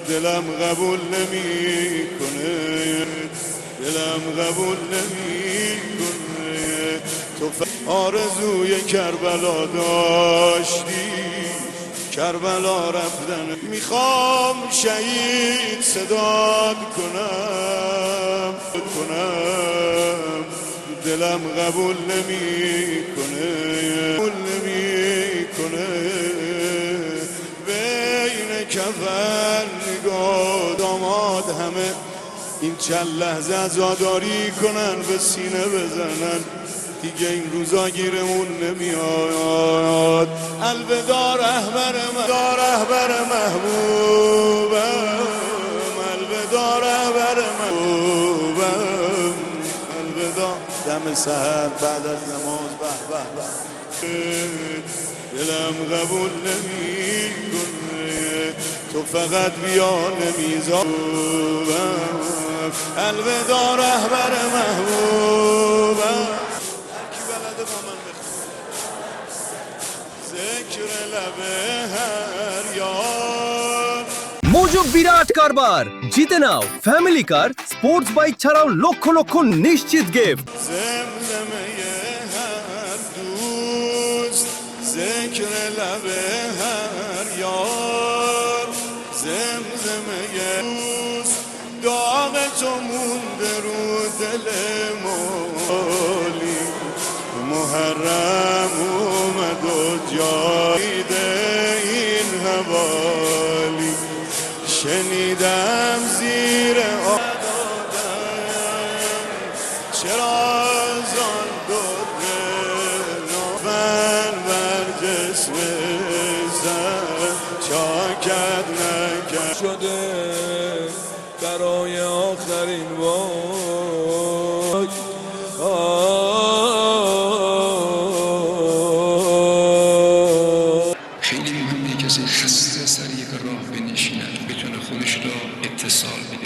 دلم قبول نمیکنه، دلم قبول نمیکنه. تو آرزوی کربلا داشتی، کربلا رفتن. میخوام شهید صداد کنم، دلم قبول نمیکنه، قبول نمیکنه. بین کفن نگاه داماد همه این چند لحظه عزاداری کنن، به سینه بزنن، دیگه این روزا گیرمون نمیاد. الوداع رهبر محبوبم، الوداع رهبر محبوبم، الوداع دم سحر بعد از نماز. به به به دلم قبول نمیکنه، تو فقط بیا نمیذارم. الوداع رهبر محبوبم. کی بلده با من بخونه ذکر لبه هر یار। মোজো বিরাট কারবার জিতে নাও ফ্যামিলি কার, sports bike ছাড়াও লক্ষ লক্ষ নিশ্চিত গিফট। زمزمه هر دوست، ذکر لبه هر یار، زمزمه دوست، داغ تو مونده رو دل مالی. محرم اومد و جایده این حوالی، شنیدم زیر چرا زان دوره نوبن بر جسم زن چاکت نکرد شده برای آخرین خیلی مهمه کسی خسته سر یک راه بنشیند، بتونه خودش را اتصال بده.